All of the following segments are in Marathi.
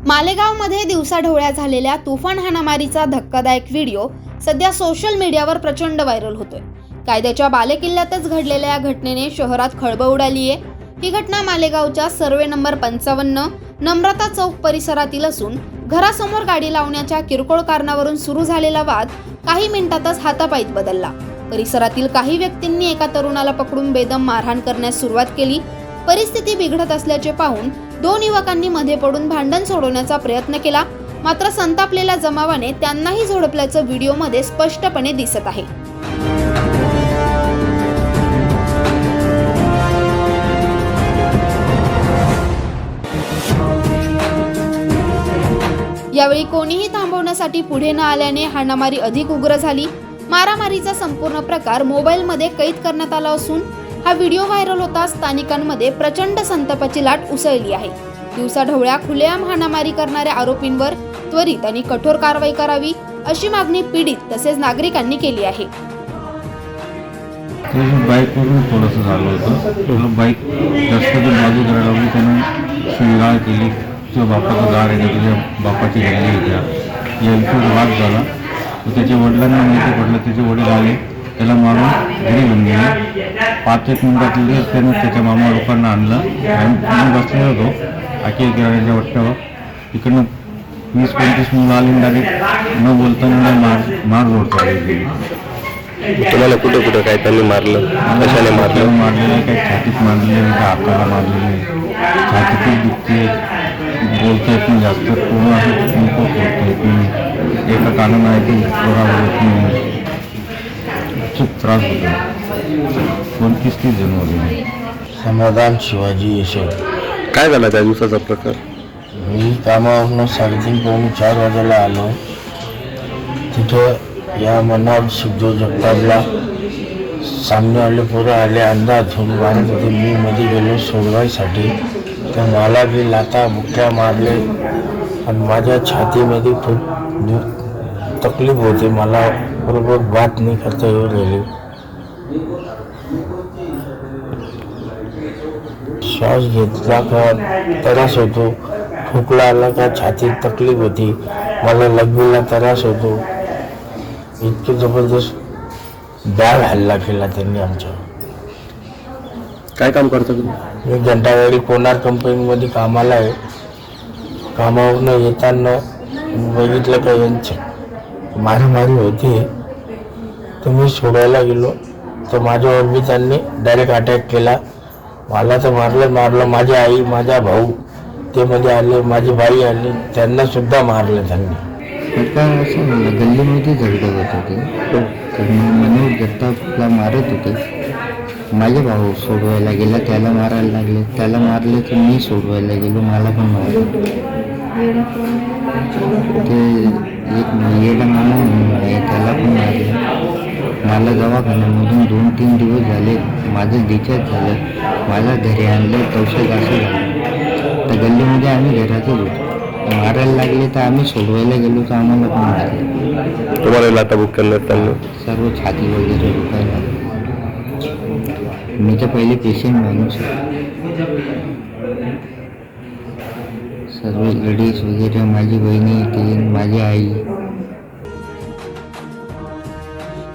मालेगावमध्ये दिवसाढवळ्या झालेल्या तुफान हाणामारीचा धक्कादायक व्हिडिओ सध्या सोशल मीडियावर प्रचंड व्हायरल होतोय। कायद्याच्या बालेकिल्ल्यातच घडलेल्या या घटनेने शहरात खळबळ उडाली आहे। ही घटना मालेगावच्या सर्वे नंबर 55 नम्रता चौक परिसरातील असून घरासमोर गाडी लावण्याच्या किरकोळ कारणावरून सुरू झालेला वाद काही मिनिटातच हातापायीत बदलला। परिसरातील काही व्यक्तींनी एका तरुणाला पकडून बेदम मारहाण करण्यास सुरुवात केली। परिस्थिती बिघडत असल्याचे पाहून दोन युवकांनी मध्ये पडून भांडण सोडवण्याचा प्रयत्न केला, मात्र संतापलेल्या जमावाने त्यांनाही झोडपल्याचं व्हिडिओमध्ये स्पष्टपणे दिसत आहे। यावेळी कोणीही थांबवण्यासाठी पुढे न आल्याने हाणामारी अधिक उग्र झाली। मारामारीचा संपूर्ण प्रकार मोबाईलमध्ये कैद करण्यात आला असून हा व्हिडिओ व्हायरल होताच स्थानिकांमध्ये प्रचंड संतापाची लाट उसळली आहे। दिवसाढवळ्या खुलेआम हाणामारी करणाऱ्या आरोपींवर त्वरित आणि कठोर कारवाई करावी अशी मागणी पीडित तसेच नागरिकांनी केली आहे। बाईकवरून थोडंसं झालं होतं, बाईक रस्त्यातून बाजूला लावली, त्यानं शिवगाळ केली। तुझ्या बापाचं दार आहे, तुझ्या बापाची गल्ली होत्या, यांचा वाद झाला। त्याच्या वडिलांना माहिती पडलं, त्याचे वडील आले, त्याला मारून घरी घेऊन गेले। 5-1 मिनिटात लगेच त्यानं त्याच्या मामा लोकांना आणलं आणि बसलेलो होतो आकी किराण्याच्या वट्ट्यावर। तिकडनं 20-25 मुलं आली, डायरेक्ट न बोलताना मारझोड चालू केली। तुम्हाला कुठे कुठे काय त्यांनी मारलं, कशाने मारलं? मारलेलं काही छातीत मारलेलं, काही हाताला मारलेलं, छातीतच दुखते, बोलता येत नाही जास्त, पूर्ण असं नको बोलता येत नाही, एका कानानं आहे ते बरोबर येत नाही, खूप त्रास होतो। 29-30 जण होते। समाधान शिवाजी यशव। काय झाला त्या दिवसाचा प्रकार? मी कामावरून 3:30-4 वाजायला आलो। तिथं या मनोहर सिद्धू जगतापला सामने आले, पोरं आले, अंदाज होऊन मारत होते। मी मध्ये गेलो सोडवायसाठी, तर मला बी लाथा बुक्क्या मारले आणि माझ्या छातीमध्ये खूप तकलीफ होते। मला बरोबर बात नाही करता येऊ राहिली, श्वास घेतला का त्रास होतो, खोकला आला का छातीत तकलीफ होती, मला लगवीला त्रास होतो। इतके जबरदस्त बॅग हल्ला केला त्यांनी आमच्या। काय काम करता तुम्ही? मी घंटागाडी कोणार कंपनीमध्ये कामाला आहे। कामावरून येताना बघितलं का यांची मारामारी होती, तर मी सोडायला गेलो, तर माझ्यावर बी त्यांनी डायरेक्ट अटॅक केला। मला तर मारलं, माझी आई, माझा भाऊ ते मध्ये आले, माझी बाई आली, त्यांना सुद्धा मारलं त्यांनी। प्रकार असं झालं, गल्लीमध्ये झगडत होते ते, मनोहर जगतापला मारत होते। माझे भाऊ सोडवायला गेला, त्याला मारायला लागले, त्याला मारले तर मी सोडवायला गेलो, मला पण मारलं। ते एक येडा मामा आहे, त्याला पण मारलं। मला दवाखान्यामधून 2-3 दिवस झाले, माझं डिस्चार्ज झालं, मला घरी आणलं, औषध असं झालं। तर गल्लीमध्ये आम्ही घरातच होतो, मारायला लागले तर आम्ही सोडवायला गेलो तर आम्हाला पण मारले। तुम्हाला लाथा बुक्क्या त्यांनी? सर्व छाती वगैरे दुखायला। मी तर पहिले पेशंट माणूस आहे। सर्व लेडीज वगैरे, माझी बहिणी, ते माझी आई।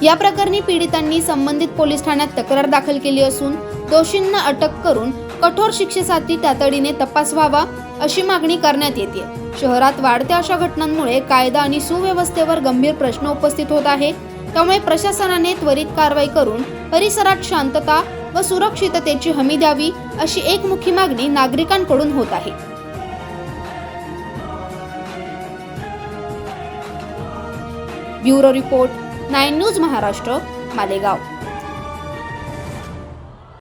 या प्रकरणी पीडितांनी संबंधित पोलीस ठाण्यात तक्रार दाखल केली असून दोषींना अटक करून कठोर शिक्षेसाठी तातडीने तपास व्हावा अशी मागणी करण्यात येते। शहरात वाढत्या अशा घटनांमुळे कायदा आणि सुव्यवस्थेवर गंभीर प्रश्न उपस्थित होत आहे। त्यामुळे प्रशासनाने त्वरित कारवाई करून परिसरात शांतता व सुरक्षिततेची हमी द्यावी अशी एकमुखी मागणी नागरिकांकडून होत आहे। Bureau report 9 news Maharashtra, Malegaon.